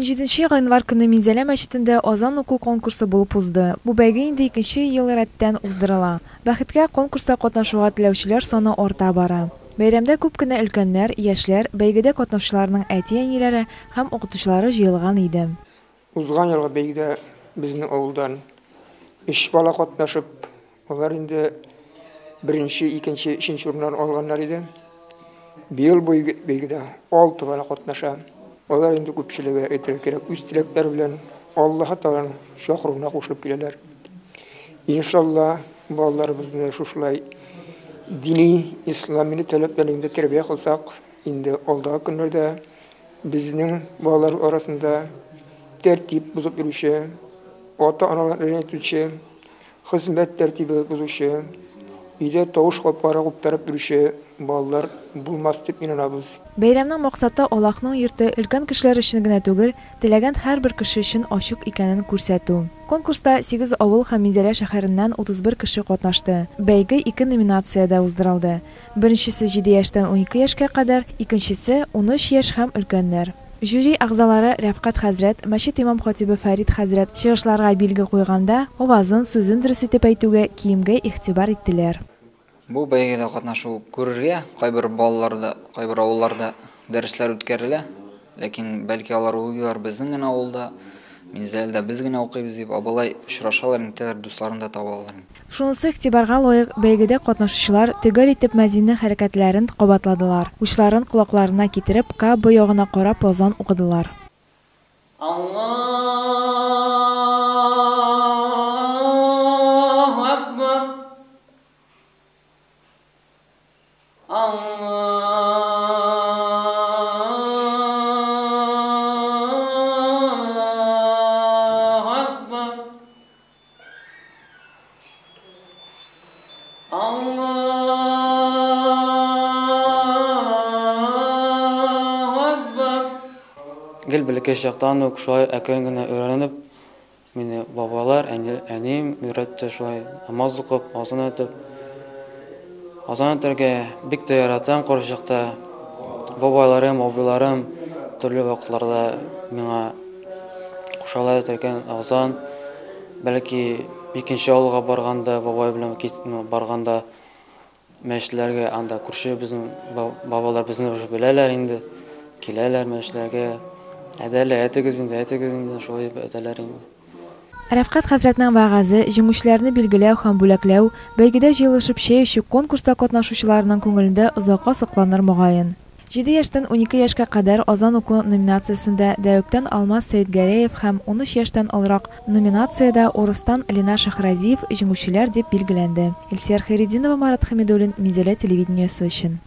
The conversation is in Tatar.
17 январь көне Минзәлә мәчетендә азан уку конкурсы булып узды. Бу бәйге инде 2нче ел рәттән уздырыла. Бәхеткә конкурста катнашуга теләүчеләр саны арта бара. Бәйрәмдә күп кенә өлкәннәр, яшьләр, бәйгедә катнашучыларның әти-әниләре һәм укытучылары җыелган иде. Узган елга бәйгедә безнең авылдан 3 бала катнашып, алар инде 1нче, 2нче, 3нче урыннар алганнар иде. Быел бәйгедә 6 бала катнаша. Алар инде күпчелеге әйтергә үз теләкләре белән Аллаһ Тааланың шакыруына кушылып киләләр. Иншалла, балаларыбызны шушылай дини, ислами таләпләрендә тәрбия кылсак, инде алдагы көннәрдә безнең балалар арасында тәртип бузып йөрүче, ата-аналарны әйтүче, хезмәт тәртибе бузучы, өйдә тавыш капкары куптарып йөрүче балалар булмас дип инанабыз. Бәйрәмнең максаты Аллаһның йорты өлкән кешеләр өчен генә түгел, теләгән һәрбер кеше өчен ачык икәнен күрсәтү. Конкурста 8 авыл һәм Минзәлә шәһәреннән 31 кеше катнашты. Бәйге 2 номинациядә уздырылды. Беренчесе 7 яшьтән 12 яшькә кадәр, икенчесе 13 яшь һәм өлкәннәр. Жюри әгъзалары Рәфкать хәзрәт, мәчет имам-хатибы Фәрид хәзрәт чыгышларга билге куйганда, авазын, сүзен дөрес итеп әйтүгә, киемгә игътибар иттеләр. Бу бәйгедә катнашу күрергә кайбер балаларда, кайбер авылларда дәресләр үткәрелә, ләкин бәлки алар уйлар безнең генә авылда, Минзәлдә без генә укыйбыз дип, абылай очрашалар, инде дусларын да таба алалар. Шунысы игътибарга лаек, бәйгедә катнашучылар төгәл итеп мәзиннең хәрәкәтләрен кабатладылар. Учларын колакларына китереп, Каба ягына карап азан укыдылар. Аллаһу акбар. Аллаһу акбар. Аллаһу акбар. Гел бәләкәй чактан ук шулай әкрен генә өйрәнеп, мине бабалар, әним өйрәтте шулай намаз укып, азан әйтеп. Азан әйтергә бик тә яратам карчыкта. Бабаларым, абыйларым төрле вакытларда миңа кушалар әйтергән азан. Бәлки 2нче авылга барганда, бабай белән барганда мәчетләргә анда күрше безнең бабалар безне беләләр инде. Киләләр мәчетләргә. Әйтегез инде шулай әйтәләр инде. Рәфкать хәзрәтнең вәгазы, җиңүчеләрне билгеләү һәм бүләкләү, бәйгедә җыелышып чәй эчү конкурста катнашучыларның күңелендә озакка сакланыр мөгаен. 7 яшьтән 12 яшькә кадәр азан уку номинациясендә Дәүктән Алмаз Сәйдгәрәев һәм 13 яшьтән алрак номинациядә Орыстан Лина Шахразиев җиңүчеләр дип билгеләнде. Илсияр Хәйретдинова, Марат Хәмидуллин, Минзәлә телевидениесе өчен.